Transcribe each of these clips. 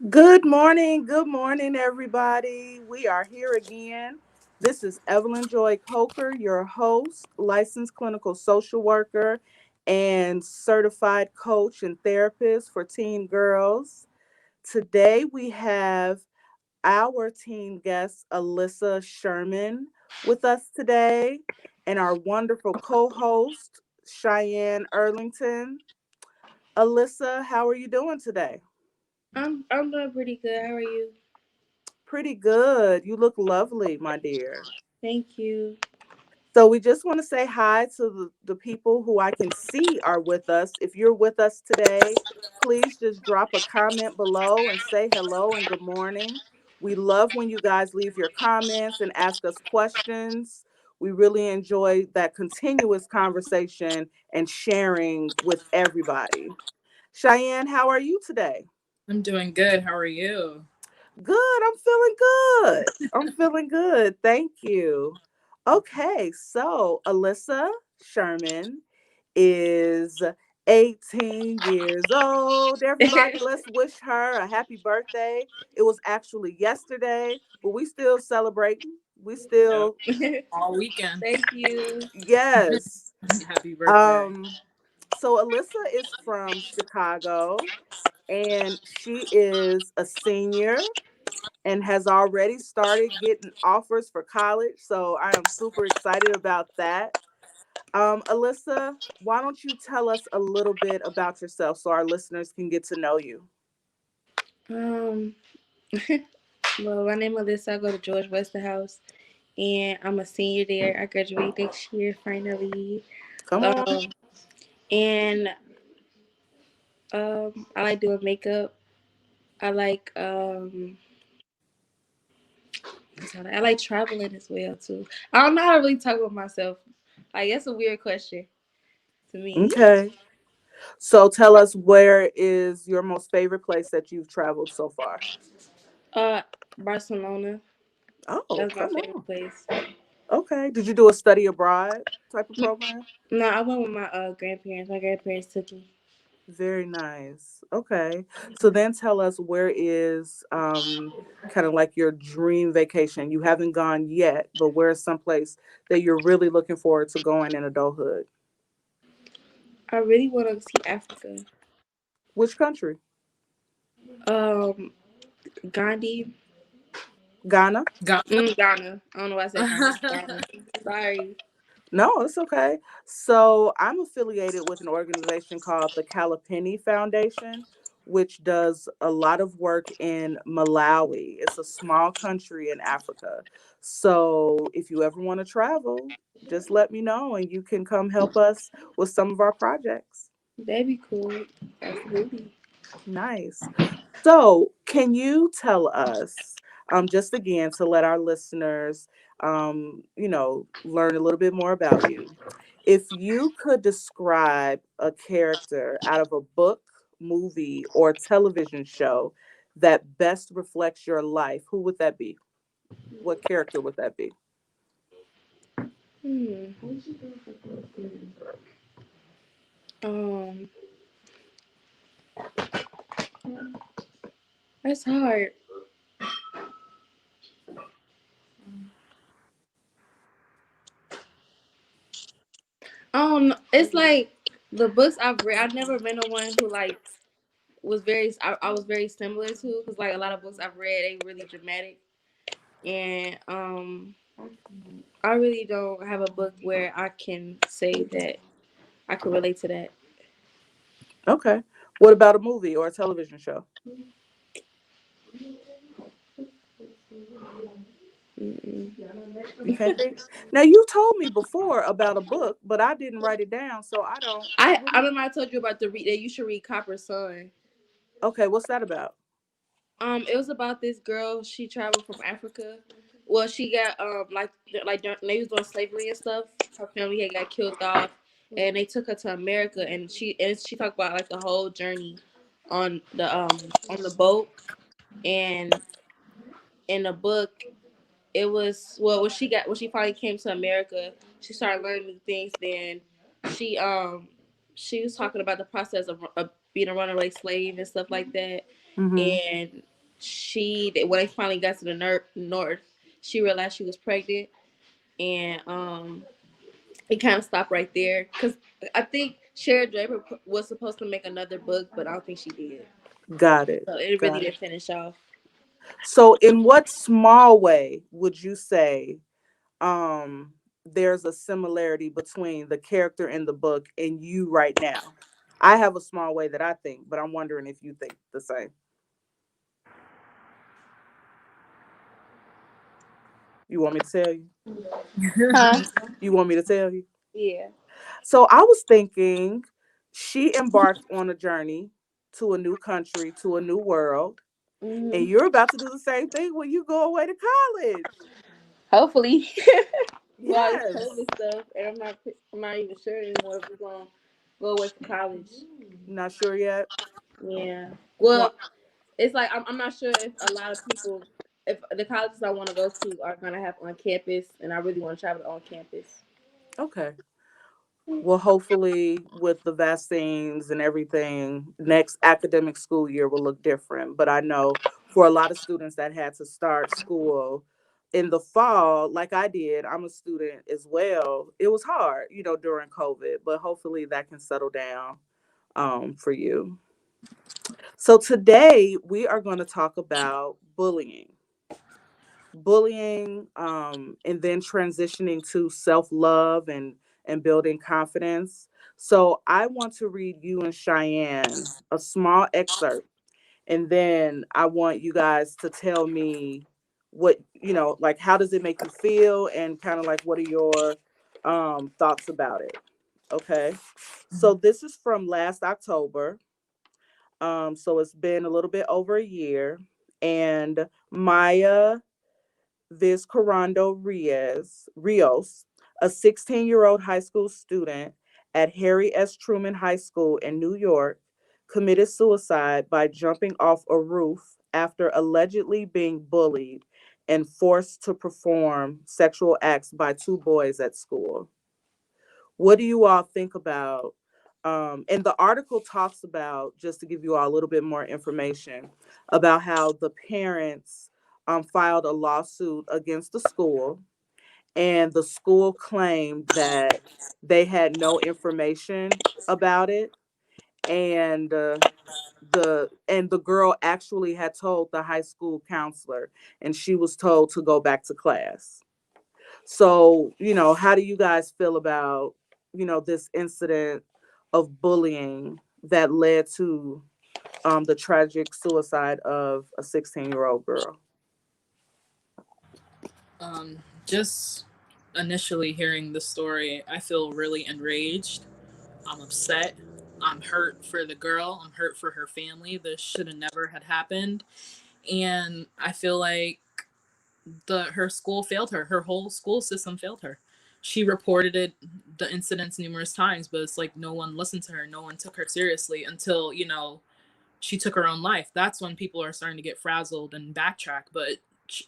Good morning, everybody. We are here again. This is Evelyn Joy Coker, your host, licensed clinical social worker, and certified coach and therapist for teen girls. Today we have our teen guest, Alyssa Sherman, with us today, and our wonderful co host, Cheyenne Erlington. Alyssa, how are you doing today? I'm doing pretty good. How are you? Pretty good. You look lovely, my dear. Thank you. So we just want to say hi to the people who I can see are with us. If you're with us today, please just drop a comment below and say hello and good morning. We love when you guys leave your comments and ask us questions. We really enjoy that continuous conversation and sharing with everybody. Cheyenne, how are you today? I'm doing good. How are you? Good. I'm feeling good. I'm feeling good. Thank you. Okay, so Alyssa Sherman is 18 years old. Everybody, let's wish her a happy birthday. It was actually yesterday, but we still celebrating. We Yep. still, All weekend. Thank you. yes. Happy birthday. Um, so Alyssa is from Chicago and she is a senior and has already started getting offers for college. So I am super excited about that. Alyssa, why don't you tell us a little bit about yourself so our listeners can get to know you? Um, well, my name is Alyssa. I go to George Westerhouse, and I'm a senior there. I graduate next year finally. Come on. Um, and I like doing makeup. I like I like traveling as well too. I don't know how to really talk about myself. Like that's a weird question to me. Okay. So tell us, where is your most favorite place that you've traveled so far? Uh, Barcelona. Oh, That's my come favorite on. place. Okay. Did you do a study abroad type of program? No, I went with my grandparents. My grandparents took me. Very nice. Okay. So then tell us, where is kind of like your dream vacation? You haven't gone yet, but where's someplace that you're really looking forward to going in adulthood? I really want to see Africa. Which country? Um, Gandhi. Ghana? Ghana. Ghana. I don't know why I said Gandhi. Ghana. Sorry. No, it's okay. So I'm affiliated with an organization called the Kalapeni Foundation, which does a lot of work in Malawi. It's a small country in Africa. So if you ever want to travel, just let me know and you can come help us with some of our projects. That'd be cool. Absolutely. Nice. So, can you tell us, just again to let our listeners, learn a little bit more about you? If you could describe a character out of a book, movie, or television show that best reflects your life, who would that be? What character would that be? Hmm. Um, that's hard. It's like the books I've read. I've never been the one who like was very. I was very similar to because like a lot of books I've read, they really dramatic, and I really don't have a book where I can say that I could relate to that. Okay. What about a movie or a television show? Mm-mm. You can't think. Now you told me before about a book, but I didn't write it down, so I don't. I remember I told you about the read that you should read Copper Sun. Okay, what's that about? It was about this girl. She traveled from Africa. Well, she got they was doing slavery and stuff. Her family had got killed off, and they took her to America. And she talked about like the whole journey on the boat. And in the book, it was well when she finally came to America, she started learning new things. Then she um she was talking about the process of being a runaway slave and stuff like that. Mm-hmm. And when they finally got to the north, she realized she was pregnant. And it kind of stopped right there because I think Sherry Draper was supposed to make another book, but I don't think she did. Got it. So it really Got didn't it. finish off. So, in what small way would you say there's a similarity between the character in the book and you right now? I have a small way that I think, but I'm wondering if you think the same. You want me to tell you? Huh? You want me to tell you? Yeah. So I was thinking she embarked on a journey to a new country, to a new world, and Hmm. you're about to do the same thing when you go away to college. Hopefully. Well, it's Yes. COVID stuff, and I'm not even sure anymore if we're gonna go away for college. Not sure yet. Yeah. What? Well, it's like I'm not sure if a lot of people, if the colleges I want to go to are gonna have on campus, and I really want to travel on campus. Okay. Well, hopefully, with the vaccines and everything, next academic school year will look different. But I know for a lot of students that had to start school in the fall, like I did, I'm a student as well. It was hard, during COVID, but hopefully that can settle down for you. So today we are going to talk about and then transitioning to self-love and building confidence. So I want to read you and Cheyenne a small excerpt, and then I want you guys to tell me what, like, how does it make you feel, and kind of like what are your thoughts about it. Okay, so this is from last October. So it's been a little bit over a year, and Maya Vizcarrondo Rios, a 16-year-old high school student at Harry S. Truman High School in New York, committed suicide by jumping off a roof after allegedly being bullied and forced to perform sexual acts by two boys at school. What do you all think about? And the article talks about, just to give you all a little bit more information, about how the parents filed a lawsuit against the school, and the school claimed that they had no information about it, and the girl actually had told the high school counselor, and she was told to go back to class. So, how do you guys feel about, this incident of bullying that led to the tragic suicide of a 16-year-old girl? Just initially hearing the story, I feel really enraged. I'm upset. I'm hurt for the girl. I'm hurt for her family. This should have never had happened. And I feel like her school failed her. Her whole school system failed her. She reported the incidents numerous times, but it's like no one listened to her. No one took her seriously until, she took her own life. That's when people are starting to get frazzled and backtrack, but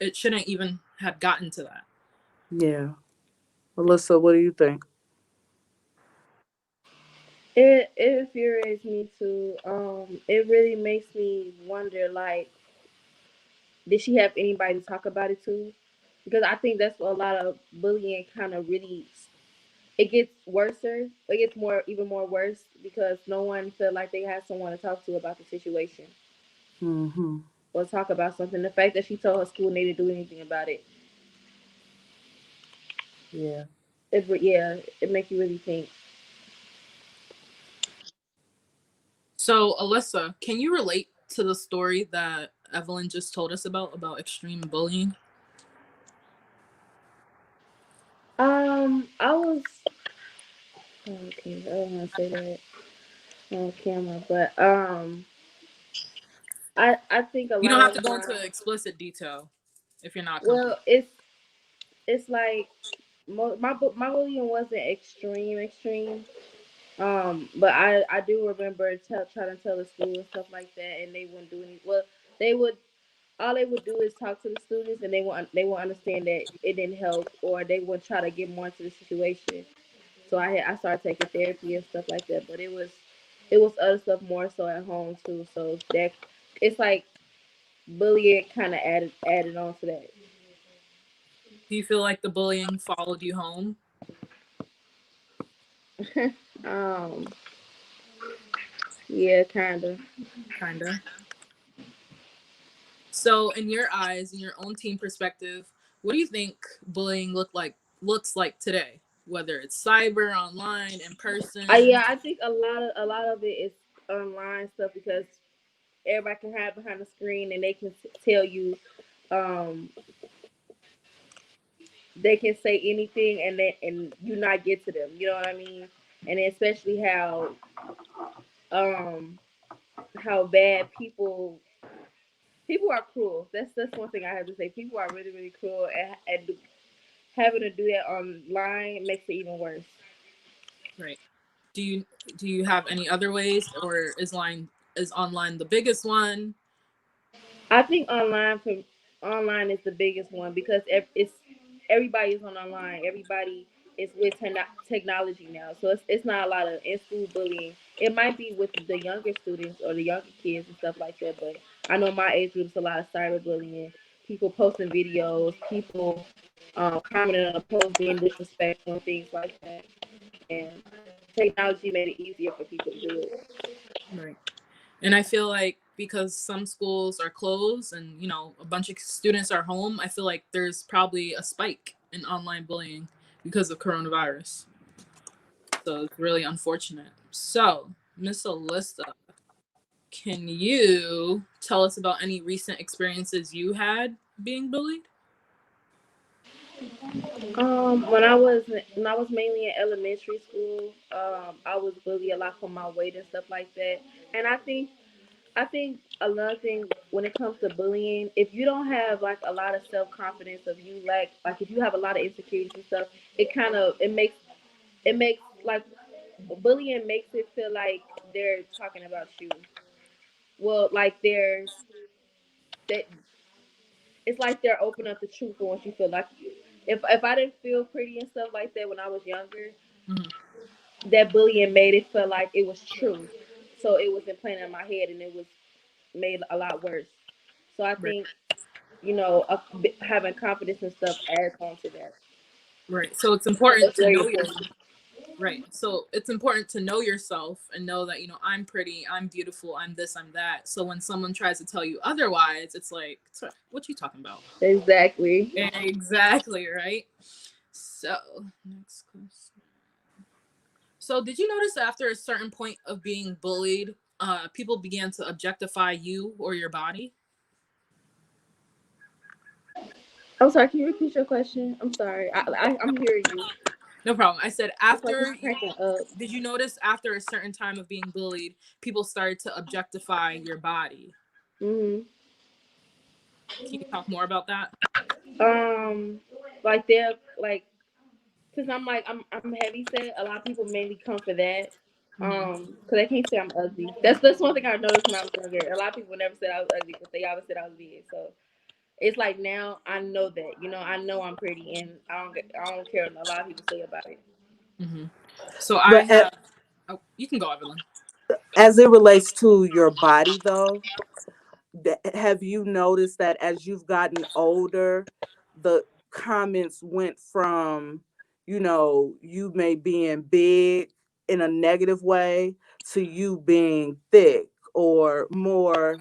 it shouldn't even have gotten to that. Yeah. Alyssa, what do you think? It infuriates me too. It really makes me wonder, like, did she have anybody to talk about it to? Because I think that's what a lot of bullying kind of really it gets worse. It gets even more worse because no one felt like they had someone to talk to about the situation Mm-hmm. or talk about something. The fact that she told her school and they didn't do anything about it, Yeah. yeah, it makes you really think. So, Alyssa, can you relate to the story that Evelyn just told us about extreme bullying? I was okay. I don't want to say that on camera, but I think a You don't lot have of to go my into explicit detail if you're not well, comfortable. it's like my bullying wasn't extreme. But I do remember trying to tell the school and stuff like that, and they wouldn't do any. Well, they would all they would do is talk to the students, and they won't understand that it didn't help, or they would try to get more into the situation. So I started taking therapy and stuff like that, but it was other stuff more so at home too. So that it's like bullying kind of added on to Do you feel like the bullying followed you home? that. Yeah, kinda. Kinda. So, in your eyes, in your own team perspective, what do you think bullying looks like today? Whether it's cyber, online, in person. Yeah, I think a lot of it is online stuff because everybody can hide behind the screen and they can tell you, um, they can say anything and you not get to them. You know what I mean? And especially um how bad people are cruel. That's one thing I have to say. People are really really cruel, and having to do that online makes it even worse. Right. Do you do you have any other ways, or is online the biggest one? I think online is the biggest one because it's everybody is on online. Everybody is with technology now, so it's not a lot of in school bullying. It might be with the younger students or the younger kids and stuff like that, but I know my age group's a lot of cyberbullying. People posting videos, people commenting on a post being disrespectful and things like that. And technology made it easier for people to do it. Right. And I feel like because some schools are closed and a bunch of students are home, I feel like there's probably a spike in online bullying because of coronavirus. So it's really unfortunate. So, Miss Alyssa, can you tell us about any recent experiences you had being bullied? When I was mainly in elementary school, I was bullied a lot for my weight and stuff like that. And I think another thing when it comes to bullying, if you don't have like a lot of self confidence, if you like if you have a lot of insecurities and stuff, it makes like bullying makes it feel like they're talking about you. Well, like they it's like they're opening up the truth once you feel like if I didn't feel pretty and stuff like that when I was younger, Hmm. that bullying made it feel like it was true. So it was implanted in my head and it was made a lot worse. So I Right. think, having confidence and stuff adds on to that. Right. So it's So important it's to very know your important. right. So it's important to know yourself and know that, I'm pretty, I'm beautiful, I'm this, I'm that. So when someone tries to tell you otherwise, it's like, what you talking about? Exactly. Exactly, right? So, next question. So, did you notice that after a certain point of being bullied, people began to objectify you or your body? I'm sorry, can you repeat your question? I'm sorry. I'm hearing you. No problem. I said It's like it's after you cracking up. did you notice after a certain time of being bullied, people started to objectify your body? hmm Can you talk more about that? Um, like they're like, since I'm heavy set. A lot of people mainly come for that. Hmm. Cause they can't say I'm ugly. That's one thing I noticed when I was younger. A lot of people never said I was ugly, but they always said I was big. So it's like now I know that. I know I'm pretty, and I don't care what a lot of people say about it. Hmm. So I But have. Oh, you can go, Evelyn. as it relates to your body, though, have you noticed that as you've gotten older, the comments went from, you may being big in a negative way to you being thick or more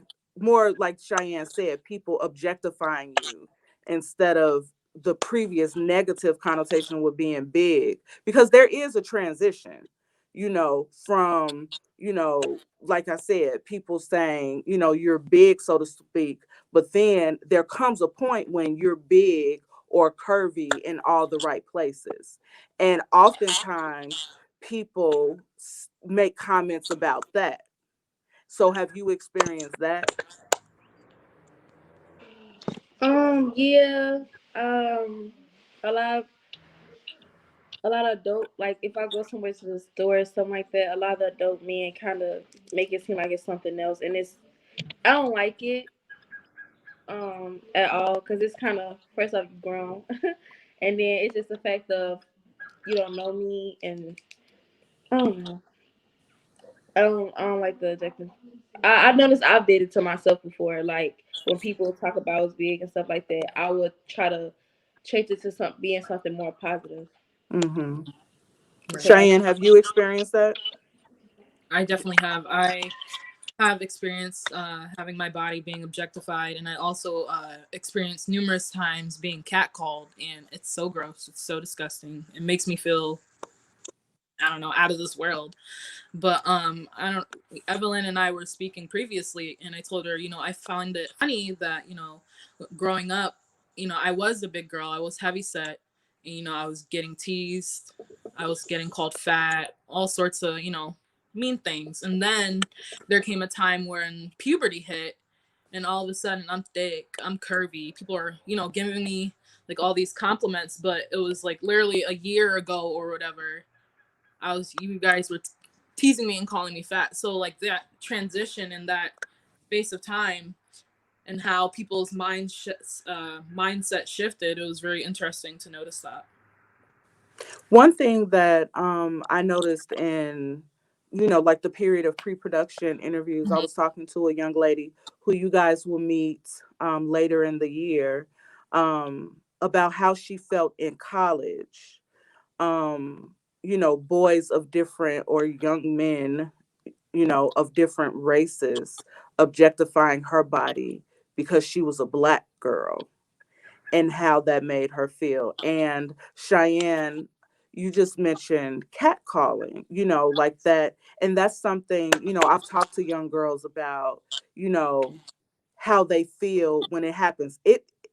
like Cheyenne said, people objectifying you instead of the previous negative connotation with being big, because there is a transition, from, like I said, people saying, you're big, so to speak, but then there comes a point when you're big or curvy in all the right places. And oftentimes people make comments about that. So have you experienced that? Yeah. A lot a lot of dope, like if I go somewhere to the store or something like that, a lot of the dope men kind of make it seem like it's something else, and it's I don't like it at all because it's kind of first off you grown, and then it's just the fact of you don't know me, and I don't know. I don't like the objective. I noticed I've did it to myself before. Like when people talk about I was big and stuff like that, I would try to change it to something being something more positive. Mm-hmm. Right. So I, Cheyenne, have you experienced that? I definitely have. I have experienced having my body being objectified, and I also experienced numerous times being catcalled, and it's so gross. It's so disgusting. It makes me feel, I don't know, out of this world. But I don't. Evelyn and I were speaking previously, and I told her, I found it funny that growing up, I was a big girl. I was heavy set, and I was getting teased. I was getting called fat, all sorts of mean things. And then there came a time when puberty hit, and all of a sudden I'm thick, I'm curvy. People are giving me like all these compliments, but it was like literally a year ago or whatever you guys were teasing me and calling me fat. So like that transition in that space of time and how people's mindset shifted, it was very interesting to notice that. One thing that I noticed in, like the period of pre-production interviews, I Mm-hmm. was talking to a young lady who you guys will meet later in the year, about how she felt in college. Boys of different, or young men, of different races, objectifying her body because she was a black girl, and how that made her feel. And Cheyenne, you just mentioned catcalling, like that. And that's something, I've talked to young girls about, you know, how they feel when it happens.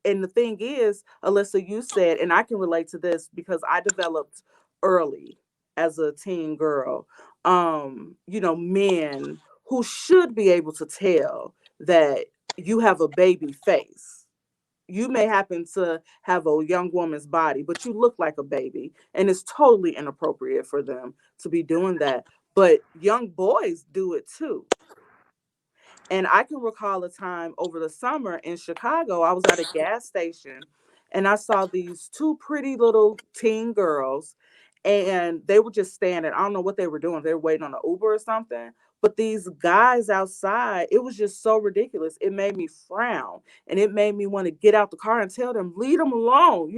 And the thing is, Alyssa, you said, and I can relate to this because I developed early as a teen girl, men who should be able to tell that you have a baby face. You may happen to have a young woman's body, but you look like a baby, and it's totally inappropriate for them to be doing that. But young boys do it too. And I can recall a time over the summer in Chicago, I was at a gas station and I saw these two pretty little teen girls, and they were just standing. I don't know what they were doing. They were waiting on an Uber or something. But these guys outside, it was just so ridiculous. It made me frown, and it made me want to get out the car and tell them, leave them alone,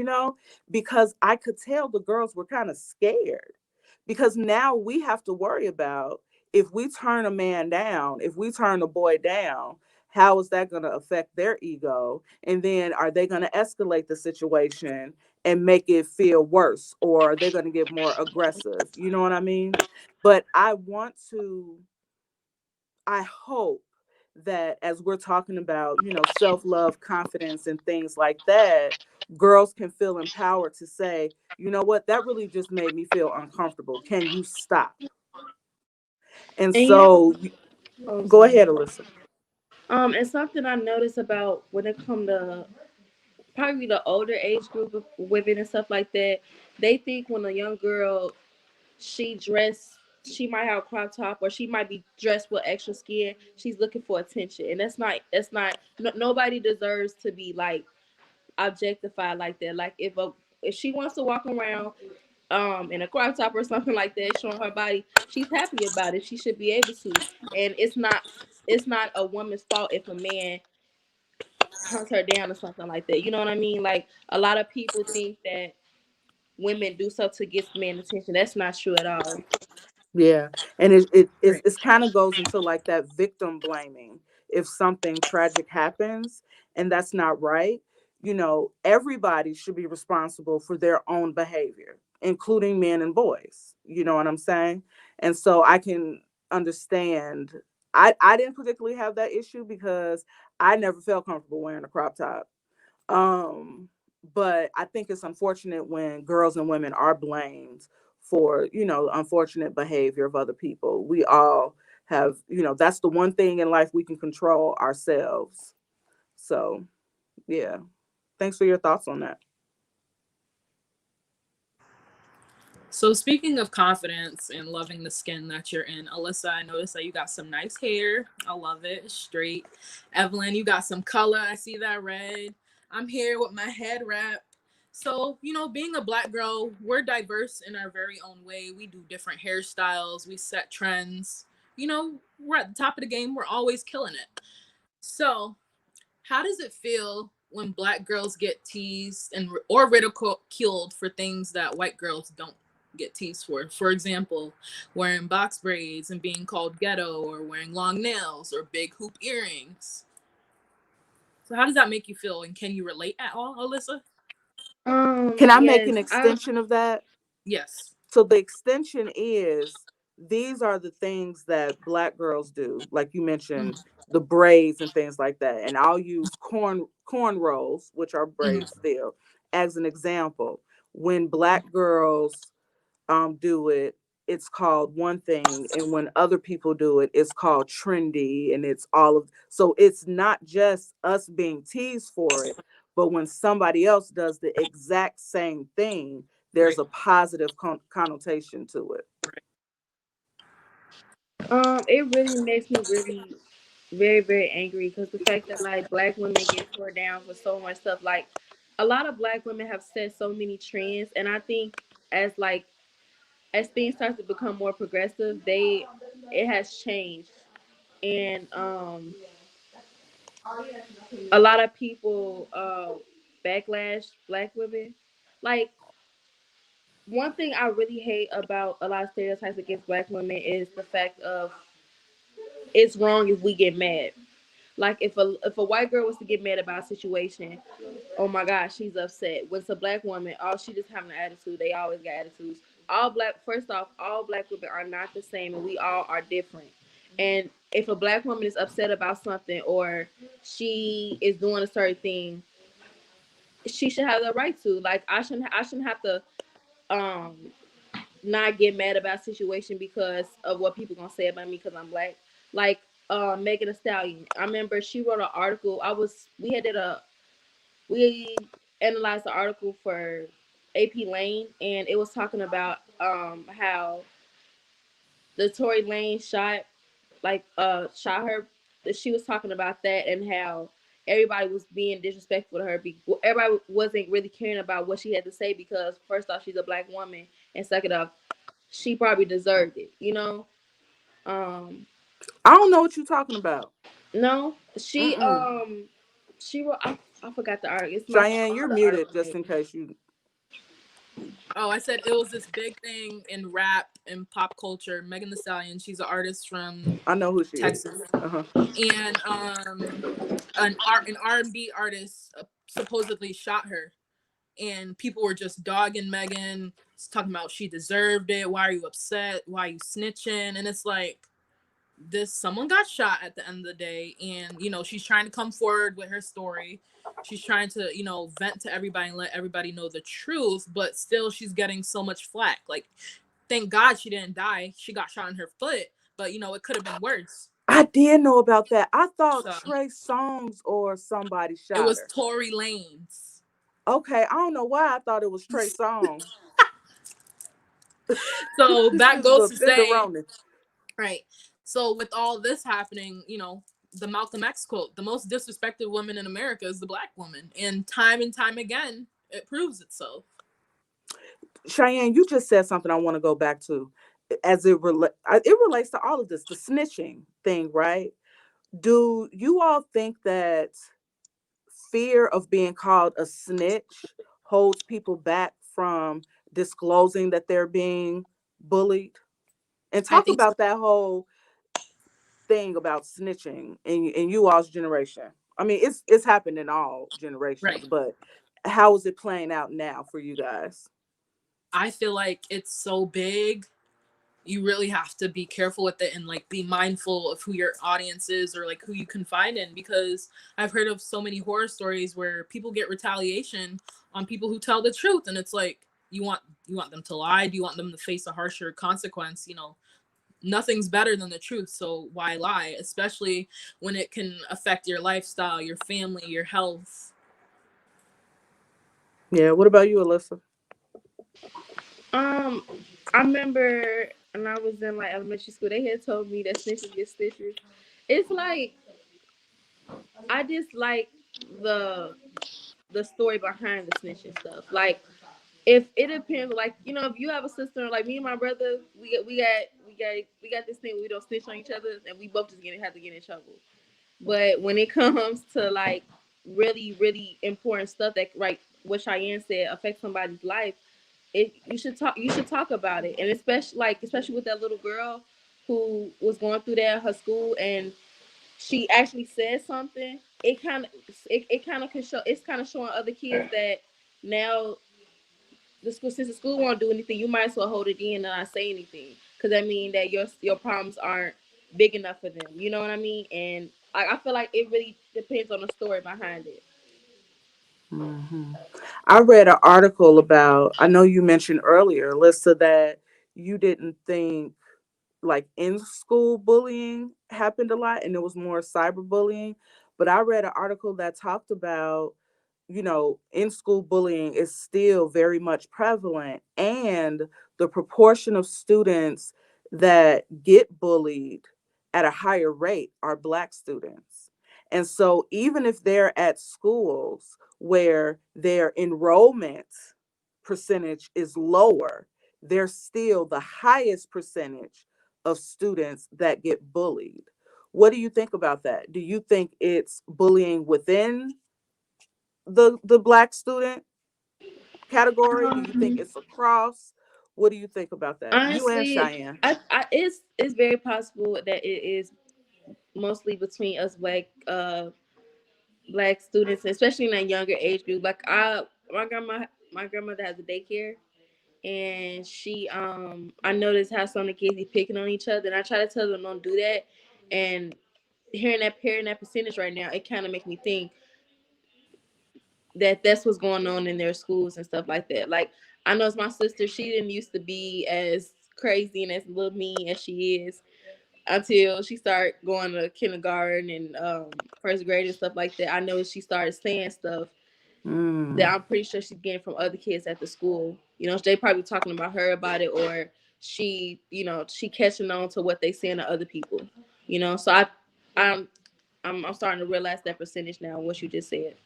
because I could tell the girls were kind of scared. Because now we have to worry about, if we turn a man down, if we turn a boy down, how is that going to affect their ego? And then are they going to escalate the situation and make it feel worse? Or are they going to get more aggressive? You know what I mean? But I hope that as we're talking about, self love, confidence, and things like that, girls can feel empowered to say, you know what, that really just made me feel uncomfortable. Can you stop? And and you know, so, oh go sorry. ahead, Alyssa. And something I noticed about when it come to probably the older age group of women and stuff like that, they think when a young girl she dressed, she might have a crop top or she might be dressed with extra skin. She's looking for attention, and that's not. No, nobody deserves to be like objectified like that. Like if she wants to walk around in a crop top or something like that, showing her body, she's happy about it. She should be able to, and it's not a woman's fault if a man hunts her down or something like that. You know what I mean? Like a lot of people think that women do stuff to get men attention. That's not true at all. Yeah, and Right. it's kind of goes into like that victim blaming. If something tragic happens and that's not right, everybody should be responsible for their own behavior, including men and boys. You know what I'm saying? And so I can understand. I didn't particularly have that issue because I never felt comfortable wearing a crop top. Um, but I think it's unfortunate when girls and women are blamed for, unfortunate behavior of other people. We all have, that's the one thing in life we can control ourselves. So, yeah. Thanks for your thoughts on that. So speaking of confidence and loving the skin that you're in, Alyssa, I noticed that you got some nice hair. I love it. Straight. Evelyn, you got some color. I see that red. I'm here with my head wrap. So, being a black girl, we're diverse in our very own way. We do different hairstyles, we set trends. We're at the top of the game. We're always killing it. So, how does it feel when black girls get teased and or ridiculed for things that white girls don't get teased for? For example, wearing box braids and being called ghetto, or wearing long nails or big hoop earrings. So how does that make you feel, and can you relate at all, Alyssa? Can I make Yes, an I extension of that? Yes. So the extension is, these are the things that black girls do, like you mentioned, Mm-hmm. the braids and things like that. And I'll use cornrows, which are braids Mm-hmm. still, as an example. When black girls do it, it's called one thing, and when other people do it, it's called trendy, and it's all of, so it's not just us being teased for it, but when somebody else does the exact same thing, there's Right. a positive connotation to it. Right. it really makes me really very very angry because the fact that like black women get tore down for so much stuff. Like a lot of black women have set so many trends, and I think as like as things start to become more progressive, they it has changed. And a lot of people backlash black women. Like one thing I really hate about a lot of stereotypes against black women is the fact of it's wrong if we get mad. Like if a white girl was to get mad about a situation, oh my gosh, she's upset. When it's a black woman, oh, she just having an attitude. They always got attitudes. All black, first off, all black women are not the same, and we all are different. And if a black woman is upset about something or she is doing a certain thing, she should have the right to. Like I shouldn't have to um not get mad about a situation because of what people gonna say about me because I'm black. Like Megan Thee Stallion. I remember she wrote an article. We analyzed the article for AP Lane, and it was talking about how the Tory Lane shot her. She was talking about that and how everybody was being disrespectful to her. Everybody wasn't really caring about what she had to say because first off, she's a black woman, and second off, she probably deserved it. Um, I don't know what you're talking about. no, Mm-mm. she wrote. I forgot the article. It's my fault. Cheyenne, I have you're the article muted just name. in case you. Oh, I said it was this big thing in rap and pop culture. Megan Thee Stallion, she's an artist from I know who she is. Texas, Uh-huh. and an R&B artist supposedly shot her, and people were just dogging Megan, talking about she deserved it. Why are you upset? Why are you snitching? And it's like, this someone got shot at the end of the day, and she's trying to come forward with her story. She's trying to vent to everybody and let everybody know the truth, but still she's getting so much flack. Like, thank God she didn't die. She got shot in her foot, but it could have been worse. I did know about that. I thought So Trey Songz or somebody it shot was her. Tory Lanez. Okay, I don't know why I thought it was Trey Songz. So This that is goes a to say, tenderoni. right, so with all this happening, the Malcolm X quote, the most disrespected woman in America is the black woman, and time again it proves itself. Cheyenne, you just said something I want to go back to, as it relates to all of this, the snitching thing, right? Do you all think that fear of being called a snitch holds people back from disclosing that they're being bullied? And I talk think so. about that whole thing about snitching in you all's generation. I mean, it's happened in all generations, Right. but how is it playing out now for you guys? I feel like it's so big. you really have to be careful with it and like be mindful of who your audience is or like who you confide in, because I've heard of so many horror stories where people get retaliation on people who tell the truth, and it's like you want them to lie? Do you want them to face a harsher consequence? Nothing's better than the truth, so why lie, especially when it can affect your lifestyle, your family, your health. Yeah. What about you, Alyssa? Um, I remember when I was in like elementary school, they had told me that snitches get stitches. It's like I just like the the story behind the snitching stuff. Like if it depends, like if you have a sister, like me and my brother, we got this thing where we don't snitch on each other, and we both just have to get in trouble. But when it comes to like really, really important stuff that, like what Cheyenne said, affects somebody's life, you should talk about it, and especially with that little girl who was going through that at her school, and she actually said something. It kind of can show. It's kind of showing other kids that now since the school won't do anything, you might as well hold it in and not say anything, because that means that your problems aren't big enough for them. You know what I mean? And I feel like it really depends on the story behind it. Hmm. I read an article about, I know you mentioned earlier, Alyssa, that you didn't think like in school bullying happened a lot and it was more cyberbullying. But I read an article that talked about, in school bullying is still very much prevalent, and the proportion of students that get bullied at a higher rate are Black students. And so even if they're at schools where their enrollment percentage is lower, they're still the highest percentage of students that get bullied. What do you think about that? Do you think it's bullying within the Black student category? Do you think Um, it's across? What do you think about that? You and Honestly, Cheyenne. it's very possible that it is mostly between us black students, especially in that younger age group. Like my grandmother has a daycare, and I noticed how some of the kids be picking on each other, and I try to tell them don't do that. And hearing that percentage right now, it kind of makes me think that that's what's going on in their schools and stuff like that. Like I know it's my sister, she didn't used to be as crazy and as little mean as she is until she started going to kindergarten and first grade and stuff like that. I know she started saying stuff that Mm, I'm pretty sure she's getting from other kids at the school. They probably talking about her about it, or she catching on to what they saying to other people. So I'm I'm starting to realize that percentage now. What you just said.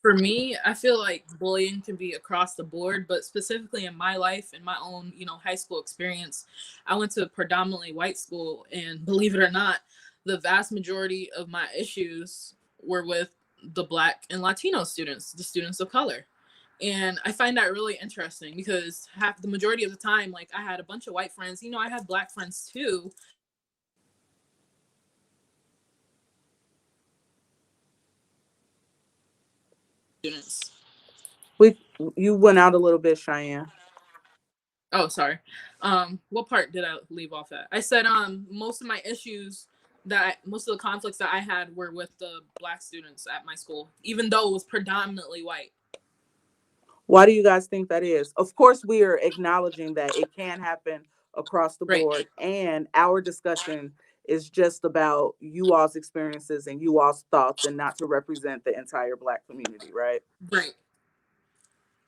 For me, I feel like bullying can be across the board, but specifically in my life, in my own, high school experience, I went to a predominantly white school, and believe it or not, the vast majority of my issues were with the Black and Latino students, the students of color. And I find that really interesting because half the majority of the time, like I had a bunch of white friends, I had Black friends too, students. we you went out a little bit, Cheyenne. Oh, sorry. What part did I leave off at? I said most of the conflicts that I had were with the Black students at my school, even though it was predominantly white. Why do you guys think that is? Of course, we are acknowledging that it can happen across the Right, board, and our discussion is just about you all's experiences and you all's thoughts and not to represent the entire Black community, right? right.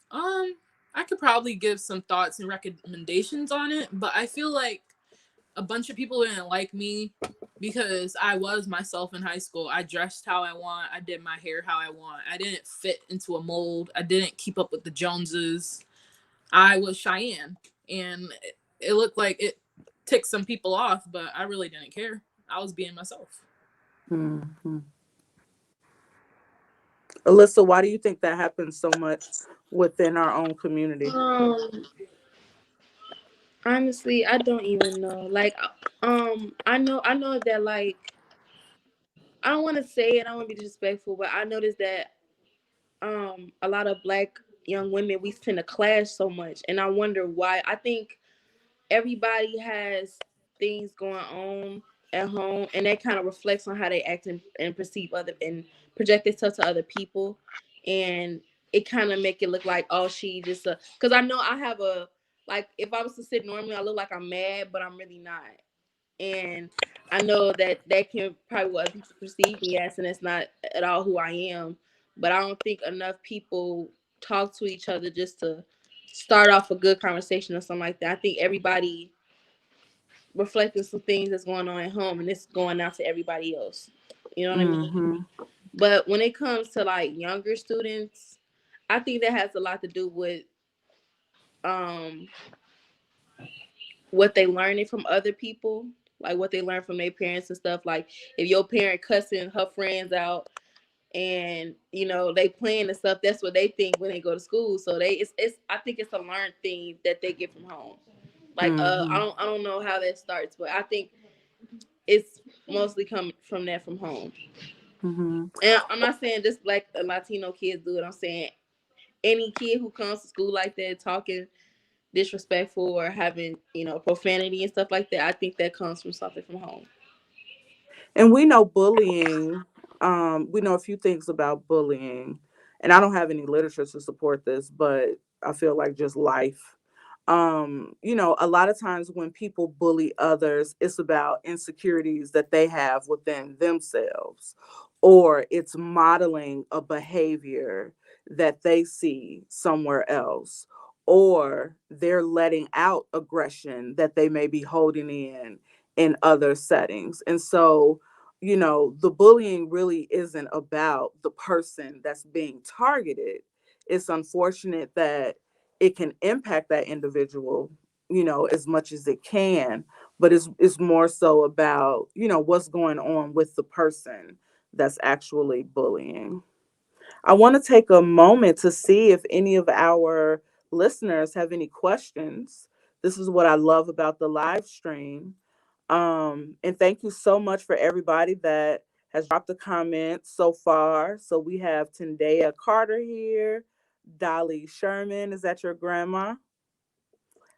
Um, I could probably give some thoughts and recommendations on it, but I feel like a bunch of people didn't like me because I was myself in high school. I dressed how I want. I did my hair how I want. I didn't fit into a mold. I didn't keep up with the Joneses. I was Cheyenne, and it looked like it ticked some people off, but I really didn't care. I was being myself. Mhm. Alyssa, why do you think that happens so much within our own community? Um, Honestly, I don't even know. Like, I know that like I don't want to say it. I don't want to be disrespectful, but I noticed that a lot of black young women, we tend to clash so much, and I wonder why. I think everybody has things going on at home, and that kind of reflects on how they act and perceive other and project this stuff to other people, and it kind of make it look like, oh, she just because I know I have a, like, if I was to sit normally, I look like I'm mad, but I'm really not. And I know that that can probably what other people perceive me as, and it's not at all who I am. But I don't think enough people talk to each other just to start off a good conversation or something like that. I think everybody reflecting some things that's going on at home, and it's going out to everybody else. You know what I mean? Mm-hmm. But when it comes to like younger students, I think that has a lot to do with um what they learning from other people, like what they learn from their parents and stuff. Like if your parent cussing her friends out and they playing and stuff, that's what they think when they go to school. So it's I think it's a learned thing that they get from home. Like Mm-hmm. I don't know how that starts, but I think it's mostly coming from that from home. Mm-hmm. And I'm not saying just black Latino kids do it. I'm saying any kid who comes to school like that talking disrespectful or having profanity and stuff like that, I think that comes from something from home. And we know bullying, we know a few things about bullying. And I don't have any literature to support this, but I feel like just life. A lot of times when people bully others, it's about insecurities that they have within themselves, or it's modeling a behavior that they see somewhere else, or they're letting out aggression that they may be holding in other settings. And so, the bullying really isn't about the person that's being targeted. It's unfortunate that it can impact that individual, as much as it can, but it's more so about, what's going on with the person that's actually bullying. I want to take a moment to see if any of our listeners have any questions. This is what I love about the live stream. And thank you so much for everybody that has dropped a comment so far. So we have Tendaya Carter here, Dolly Sherman. Is that your grandma?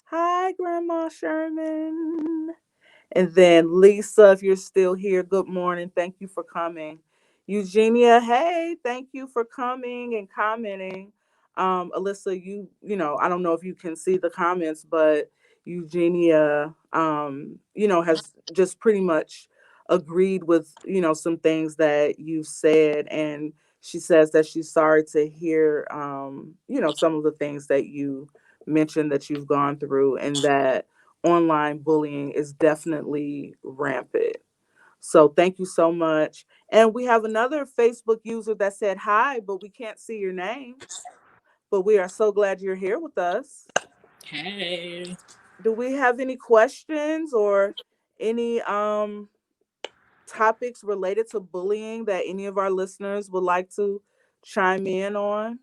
Hi, Grandma Sherman. And then Lisa, if you're still here, good morning. Thank you for coming. Eugenia, hey, thank you for coming and commenting. Alyssa, I don't know if you can see the comments, but Eugenia, has just pretty much agreed with, some things that you've said. And she says that she's sorry to hear, some of the things that you mentioned that you've gone through, and that online bullying is definitely rampant. So thank you so much. And we have another Facebook user that said hi, but we can't see your name. But we are so glad you're here with us. Hey. Do we have any questions or any topics related to bullying that any of our listeners would like to chime in on?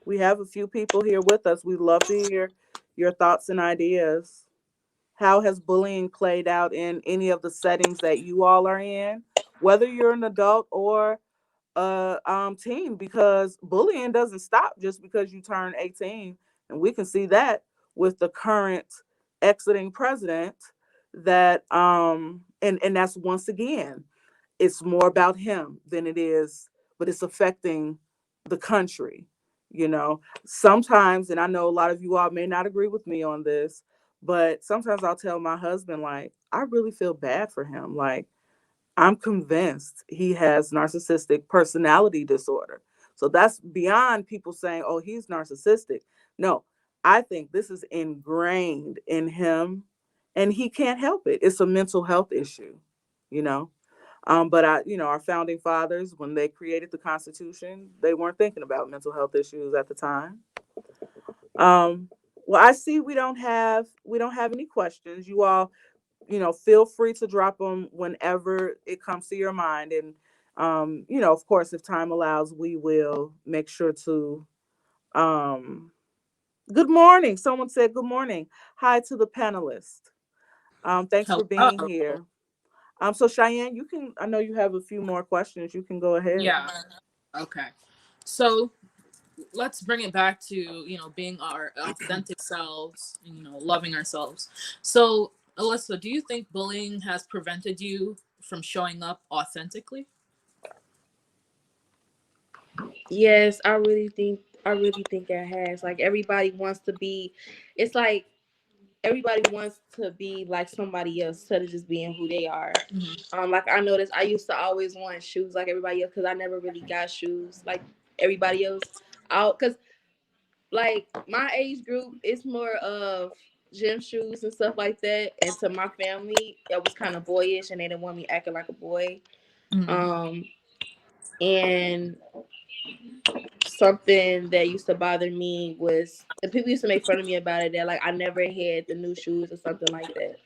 We have a few people here with us. We'd love to hear your thoughts and ideas. How has bullying played out in any of the settings that you all are in, whether you're an adult or a teen? Because bullying doesn't stop just because you turn 18, and we can see that with the current exiting president. That and that's once again, it's more about him than it is, but it's affecting the country. Sometimes, and I know a lot of you all may not agree with me on this, but sometimes I'll tell my husband, like, I really feel bad for him. Like, I'm convinced he has narcissistic personality disorder. So that's beyond people saying, oh, he's narcissistic. No, I think this is ingrained in him, and he can't help it. It's a mental health issue, you know. Our founding fathers, when they created the Constitution, they weren't thinking about mental health issues at the time. Um, well, I see we don't have any questions. You all, feel free to drop them whenever it comes to your mind, and of course, if time allows, we will make sure to. Um, Good morning. Someone said good morning. Hi to the panelists. Thanks for being Hello. here. So Cheyenne, you can. I know you have a few more questions. You can go ahead. Yeah. Okay. So let's bring it back to, being our authentic selves and, loving ourselves. So, Alyssa, do you think bullying has prevented you from showing up authentically? Yes, I really think it has. Like everybody wants to be. It's like everybody wants to be like somebody else instead of just being who they are. Mm-hmm. Like I noticed, I used to always want shoes like everybody else because I never really got shoes like everybody else. Out because like my age group, it's more of gym shoes and stuff like that. And to my family, it was kind of boyish, and they didn't want me acting like a boy. Mm-hmm. Um, and something that used to bother me was, and people used to make fun of me about it, that like I never had the new shoes or something like that.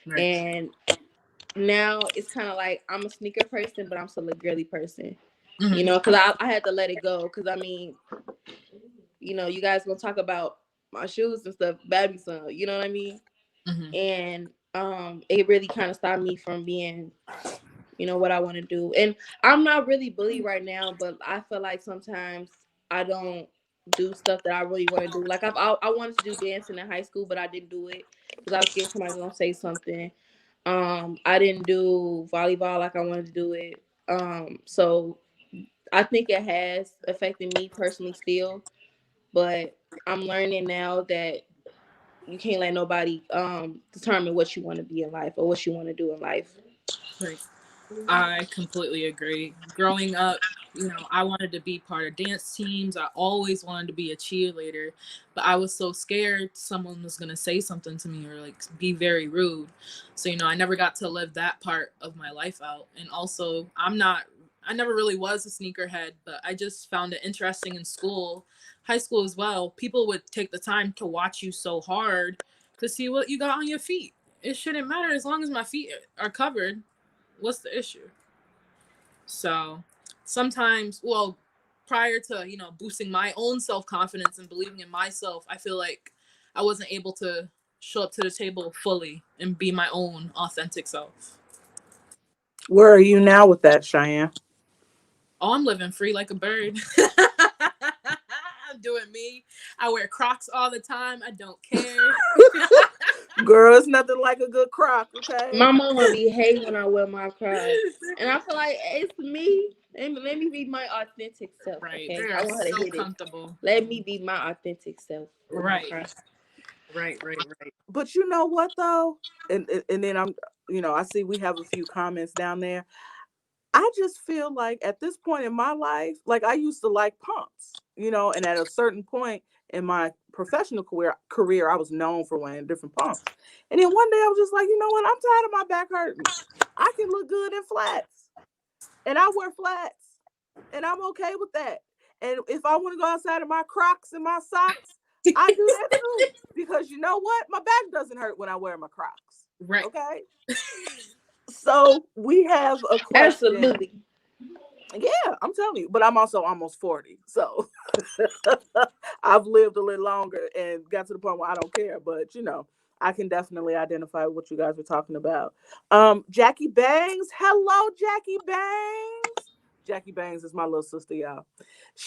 Right. And now it's kind of like I'm a sneaker person, but I'm still a girly person, Mm-hmm. because I had to let it go. Because I mean, you guys gonna talk about my shoes and stuff, baby son, you know what I mean? Mm-hmm. And it really kind of stopped me from being, what I want to do. And I'm not really bullied right now, but I feel like sometimes I don't do stuff that I really want to do. Like I wanted to do dancing in high school, but I didn't do it because I was scared somebody was gonna say something. I didn't do volleyball like I wanted to do it. So I think it has affected me personally still, but I'm learning now that you can't let nobody determine what you want to be in life or what you want to do in life. Right. I completely agree. Growing up, I wanted to be part of dance teams. I always wanted to be a cheerleader, but I was so scared someone was going to say something to me or like be very rude. So, I never got to live that part of my life out. And also, I never really was a sneakerhead, but I just found it interesting in school, high school as well. People would take the time to watch you so hard to see what you got on your feet. It shouldn't matter as long as my feet are covered. What's the issue? So sometimes, well, prior to, boosting my own self confidence and believing in myself, I feel like I wasn't able to show up to the table fully and be my own authentic self. Where are you now with that, Cheyenne? Oh, I'm living free like a bird. I'm doing me. I wear Crocs all the time. I don't care. Girl, it's nothing like a good crock, okay? My mama be hating when I wear my Crocs, and I feel like it's me. Let me be my authentic self, Right. okay? They I are want her to so hit it. comfortable. Let me be my authentic self with my Right. Crocs. Right. But you know what though? And then I see we have a few comments down there. I just feel like at this point in my life, like I used to like pumps, and at a certain point in my professional career, I was known for wearing different pumps. And then one day I was just like, you know what? I'm tired of my back hurting. I can look good in flats. And I wear flats. And I'm okay with that. And if I want to go outside in my Crocs and my socks, I do that too. Because you know what? My back doesn't hurt when I wear my Crocs. Right. Okay. So we have a question. Absolutely. Yeah, I'm telling you, but I'm also almost 40. So I've lived a little longer and got to the point where I don't care. But I can definitely identify what you guys were talking about. Jackie Bangs. Hello, Jackie Bangs. Jackie Bangs is my little sister, y'all.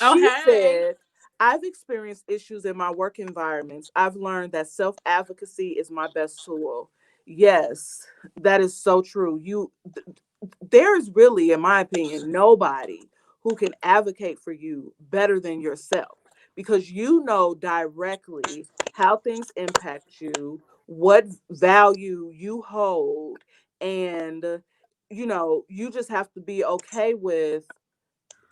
Oh, She hey. said, I've experienced issues in my work environments. I've learned that self advocacy is my best tool. Yes, that is so true. There's really, in my opinion, nobody who can advocate for you better than yourself because you know directly how things impact you, what value you hold, and you just have to be okay with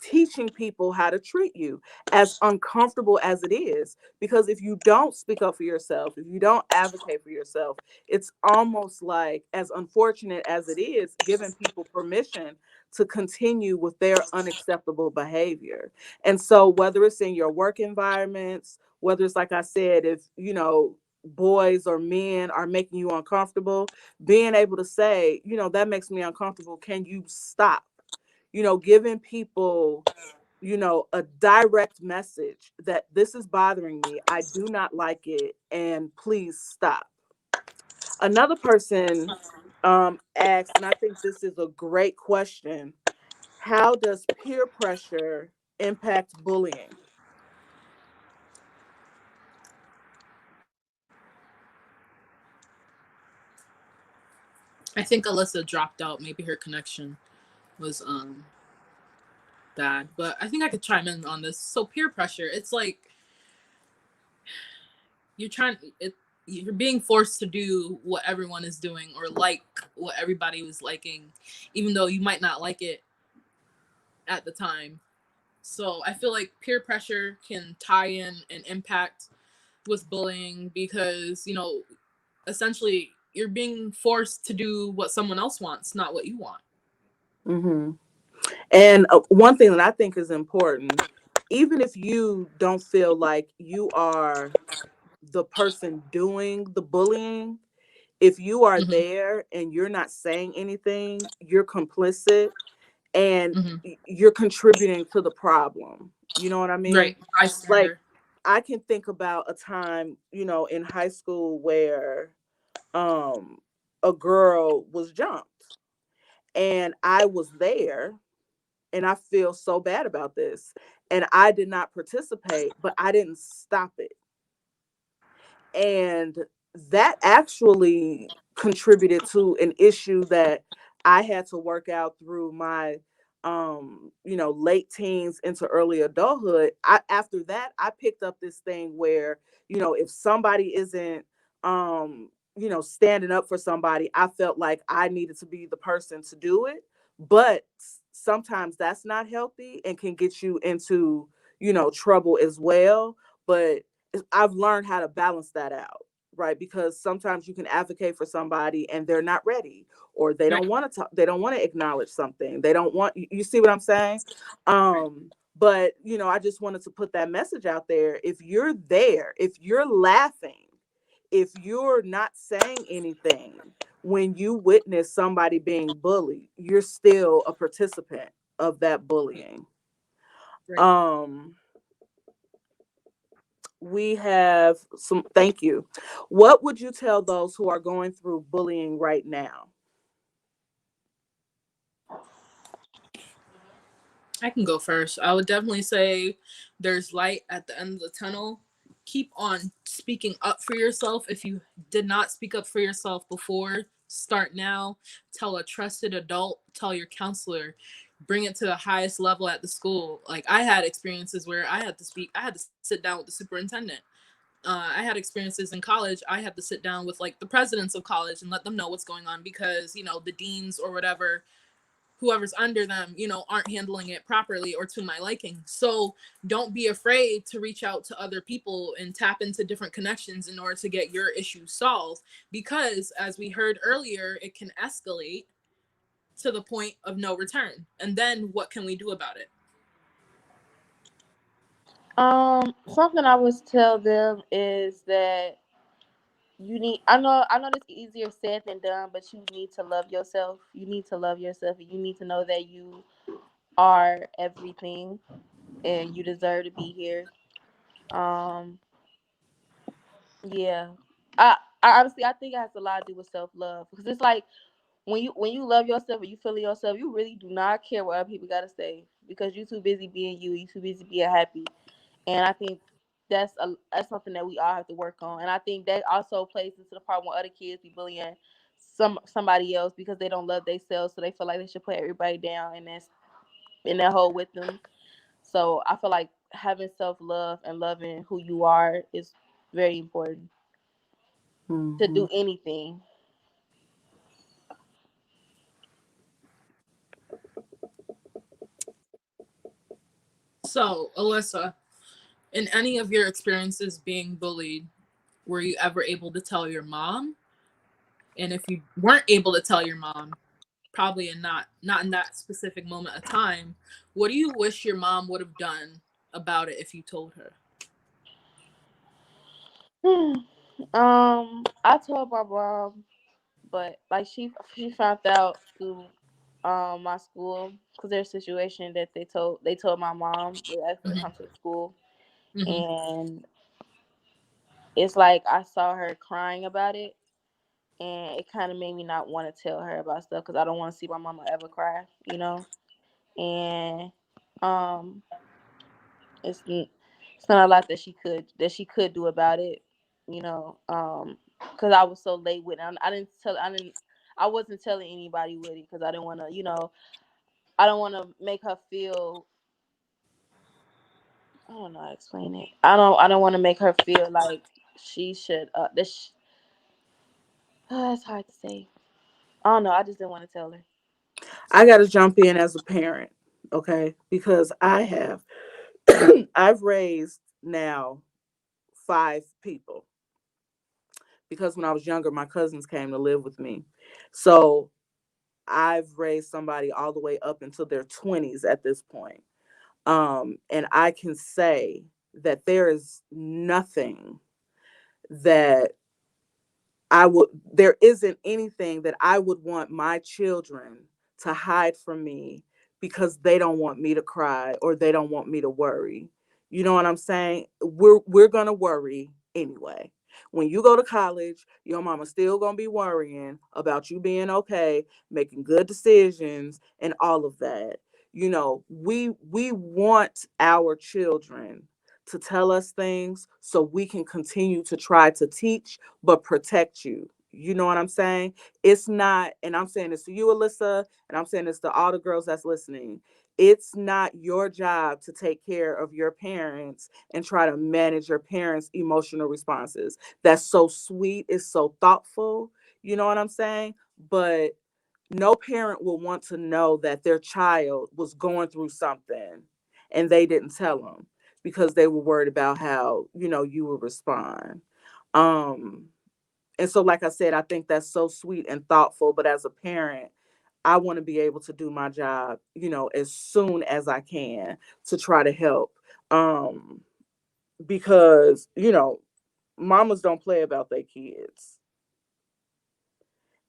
teaching people how to treat you, as uncomfortable as it is. Because if you don't speak up for yourself, if you don't advocate for yourself, it's almost like, as unfortunate as it is, giving people permission to continue with their unacceptable behavior. And so, whether it's in your work environments, whether it's like I said, if boys or men are making you uncomfortable, being able to say, that makes me uncomfortable. Can you stop? Giving people, a direct message that this is bothering me. I do not like it. And please stop. Another person asked, and I think this is a great question: how does peer pressure impact bullying? I think Alyssa dropped out. Maybe her connection was bad, but I think I could chime in on this. So peer pressure, it's like you're trying it you're being forced to do what everyone is doing or like what everybody was liking, even though you might not like it at the time. So I feel like peer pressure can tie in and impact with bullying because, essentially you're being forced to do what someone else wants, not what you want. Hmm. And one thing that I think is important, even if you don't feel like you are the person doing the bullying, if you are Hmm. there and you're not saying anything, you're complicit and Hmm. you're contributing to the problem. You know what I mean? Right, Like, bystander. I can think about a time, in high school where um a girl was jumped and I was there, and I feel so bad about this. And I did not participate, but I didn't stop it. And that actually contributed to an issue that I had to work out through my late teens into early adulthood. After that, I picked up this thing where, if somebody isn't standing up for somebody, I felt like I needed to be the person to do it. But sometimes that's not healthy and can get you into, trouble as well. But I've learned how to balance that out, right? Because sometimes you can advocate for somebody and they're not ready, or they Right, don't want to talk, they don't want to acknowledge something. They don't want you see what I'm saying? right, But I just wanted to put that message out there. If you're there, if you're laughing, if you're not saying anything when you witness somebody being bullied, you're still a participant of that right, bullying. right. Um we have some, thank you. What would you tell those who are going through bullying right now? I can go first. I would definitely say there's light at the end of the tunnel. Keep on speaking up for yourself. If you did not speak up for yourself before, start now. Tell a trusted adult, tell your counselor, bring it to the highest level at the school. Like I had experiences where I had to sit down with the superintendent. I had experiences in college. I had to sit down with like the presidents of college and let them know what's going on because, the deans or whatever, whoever's under them, aren't handling it properly or to my liking. So don't be afraid to reach out to other people and tap into different connections in order to get your issue solved. Because as we heard earlier, it can escalate to the point of no return. And then what can we do about it? Something I would tell them is that you need. I know this easier said than done, but you need to love yourself. You need to love yourself, and you need to know that you are everything, and you deserve to be here. Um, yeah. I honestly I think it has a lot to do with self love because it's like when you love yourself and you feel yourself, you really do not care what other people gotta say because you too busy being you. You too busy being happy. And I think that's something that we all have to work on. And I think that also plays into the part when other kids be bullying somebody else because they don't love themselves, so they feel like they should put everybody down and that's in that hole with them. So I feel like having self love and loving who you are is very important to Hmm. do anything. So, Alyssa, in any of your experiences being bullied, were you ever able to tell your mom? And if you weren't able to tell your mom, probably in not in that specific moment of time, what do you wish your mom would have done about it if you told her? I told my mom, but like she found out through my school because there's a situation that they told my mom. They asked her to Hmm. come to the school, Hmm. and it's like I saw her crying about it, and it kind of made me not want to tell her about stuff because I don't want to see my mama ever cry. And um, it's not a lot that she could do about it, because I was so late with it. I didn't tell. I wasn't telling anybody with it because I didn't want to, I don't want to make her feel. I don't know how to explain it. I don't want to make her feel like she should. It's hard to say. I don't know. I just didn't want to tell her. I got to jump in as a parent, okay? Because I've raised now 5 people. Because when I was younger, my cousins came to live with me. So I've raised somebody all the way up until their 20s at this point. And I can say that there is nothing that there isn't anything that I would want my children to hide from me because they don't want me to cry or they don't want me to worry. You know what I'm saying? We're going to worry anyway. When you go to college, your mama's still going to be worrying about you being okay, making good decisions and all of that. We want our children to tell us things so we can continue to try to teach but protect you. You know what I'm saying? It's not, and I'm saying this to you, Alyssa, and I'm saying this to all the girls that's listening. It's not your job to take care of your parents and try to manage your parents' emotional responses. That's so sweet. It's so thoughtful. You know what I'm saying? But no parent will want to know that their child was going through something and they didn't tell them because they were worried about how, you would respond. Um, and so, like I said, I think that's so sweet and thoughtful. But as a parent, I want to be able to do my job, as soon as I can to try to help. Because, mamas don't play about their kids.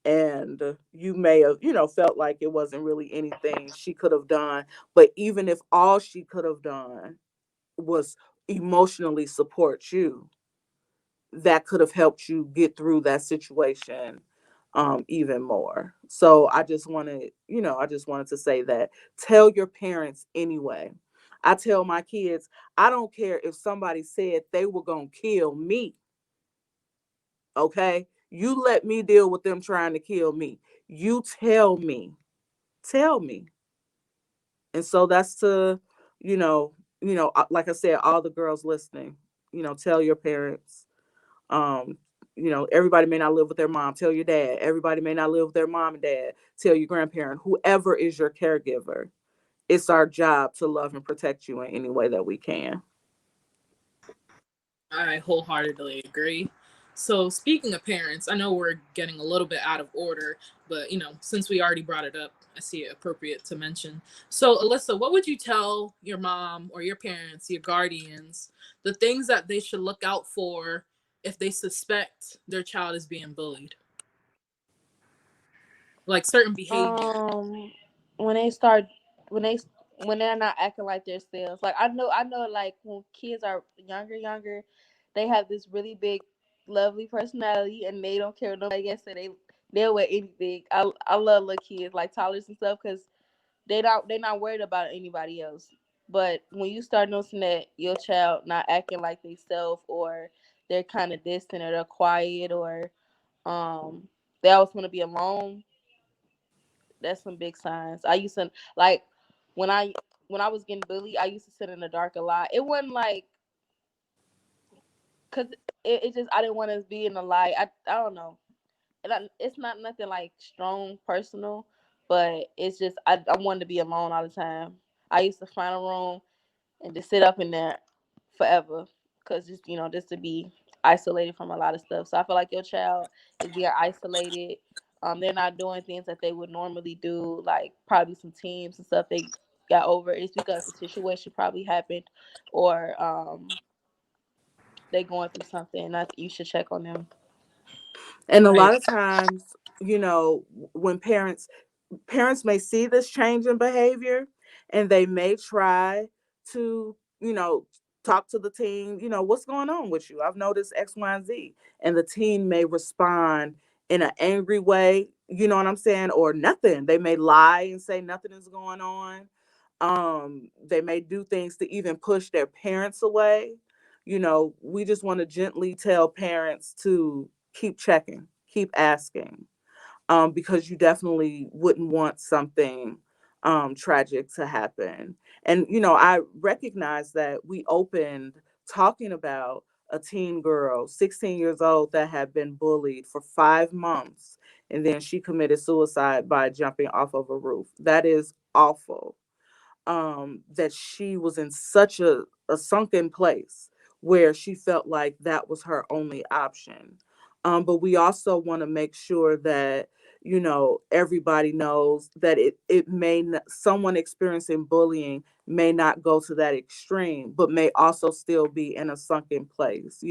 And you may have, felt like it wasn't really anything she could have done. But even if all she could have done was emotionally support you, that could have helped you get through that situation even more. So I just wanted to say that tell your parents anyway. I tell my kids, I don't care if somebody said they were going to kill me, okay? You let me deal with them trying to kill me. You tell me. Tell me. And so that's to, like I said, all the girls listening, tell your parents. Um, everybody may not live with their mom. Tell your dad. Everybody may not live with their mom and dad. Tell your grandparent. Whoever is your caregiver, it's our job to love and protect you in any way that we can. I wholeheartedly agree. So, speaking of parents, I know we're getting a little bit out of order, but since we already brought it up, I see it appropriate to mention. So, Alyssa, what would you tell your mom or your parents, your guardians, the things that they should look out for if they suspect their child is being bullied? Like certain behavior. Um, when they start, when they when they're not acting like themselves, like I know, like when kids are younger, they have this really big, lovely personality, and they don't care what nobody gets. So they'll wear anything. I love little kids like toddlers and stuff because they're not worried about anybody else. But when you start noticing that your child not acting like themselves, or they're kind of distant, or they're quiet, or they always want to be alone, that's some big signs. I used to like when I when I was getting bullied, I used to sit in the dark a lot. It wasn't like because it just I didn't want to be in the light. I don't know. It's not nothing like strong personal, but it's just I wanted to be alone all the time. I used to find a room and just sit up in there forever because just to be isolated from a lot of stuff. So I feel like your child is being isolated. They're not doing things that they would normally do, like probably some teams and stuff they got over. It's because the situation probably happened, or they going through something. And you should check on them. And a Right. lot of times, when parents may see this change in behavior and they may try to, talk to the teen, what's going on with you? I've noticed X, Y, and Z. And the teen may respond in an angry way, you know what I'm saying? Or nothing. They may lie and say nothing is going on. They may do things to even push their parents away. We just want to gently tell parents to keep checking, keep asking. because you definitely wouldn't want something tragic to happen. And, I recognize that we opened talking about a teen girl, 16 years old, that had been bullied for 5 months. And then she committed suicide by jumping off of a roof. That is awful, that she was in such a sunken place where she felt like that was her only option. But we also want to make sure that, everybody knows that it may not, someone experiencing bullying may not go to that extreme, but may also still be in a sunken place,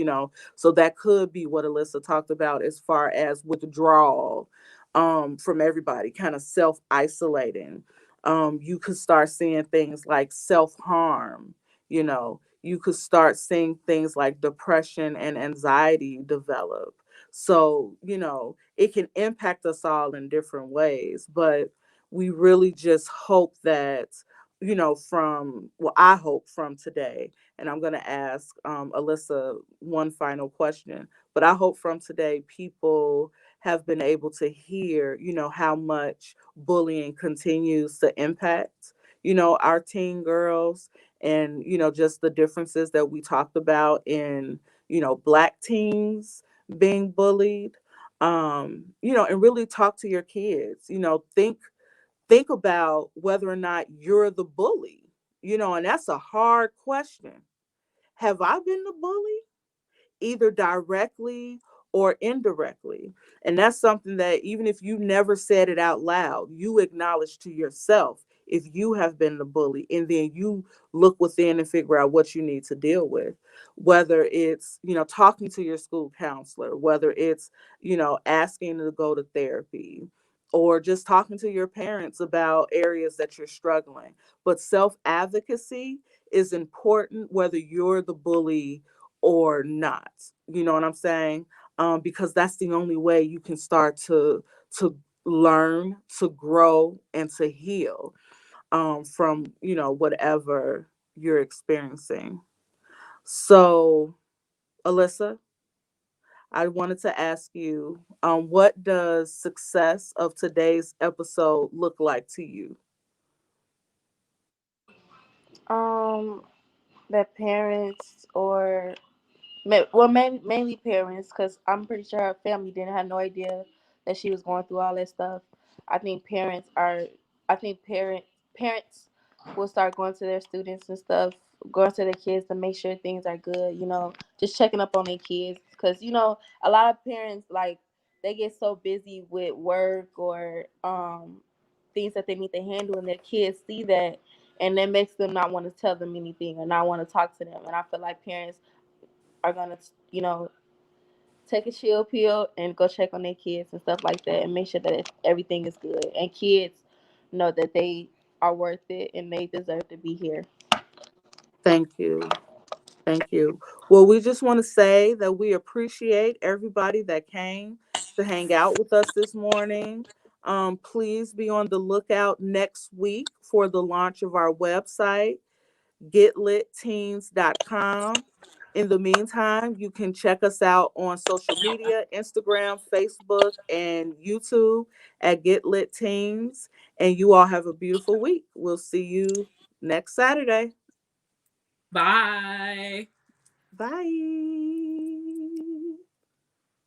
So that could be what Alyssa talked about as far as withdrawal, from everybody, kind of self isolating. You could start seeing things like self harm. You could start seeing things like depression and anxiety develop. So, it can impact us all in different ways, but we really just hope that, I hope from today, and I'm going to ask Alyssa one final question, but I hope from today people have been able to hear, how much bullying continues to impact, our teen girls, and, just the differences that we talked about in, Black teens being bullied. And really talk to your kids, think about whether or not you're the bully, and that's a hard question. Have I been the bully, either directly or indirectly? And that's something that, even if you never said it out loud, you acknowledge to yourself if you have been the bully, and then you look within and figure out what you need to deal with. Whether it's, talking to your school counselor, whether it's, asking to go to therapy, or just talking to your parents about areas that you're struggling. But self advocacy is important whether you're the bully or not. You know what I'm saying? Because that's the only way you can start to learn, to grow, and to heal, from, whatever you're experiencing. So, Alyssa, I wanted to ask you, what does success of today's episode look like to you? Um, that parents or mainly parents, because I'm pretty sure her family didn't have no idea that she was going through all that stuff. I think parents are. I think parents will start going to their students and stuff, going to their kids to make sure things are good. Just checking up on their kids, because a lot of parents, like, they get so busy with work or things that they need to handle, and their kids see that, and that makes them not want to tell them anything or not want to talk to them. And I feel like parents are gonna, you know, take a chill pill and go check on their kids and stuff like that, and make sure that everything is good. And kids know that they are worth it and they deserve to be here. Thank you. Thank you. Well, we just want to say that we appreciate everybody that came to hang out with us this morning. Please be on the lookout next week for the launch of our website, getlitteens.com. In the meantime, you can check us out on social media: Instagram, Facebook, and YouTube at Get Lit Teens. And you all have a beautiful week. We'll see you next Saturday. Bye. Bye.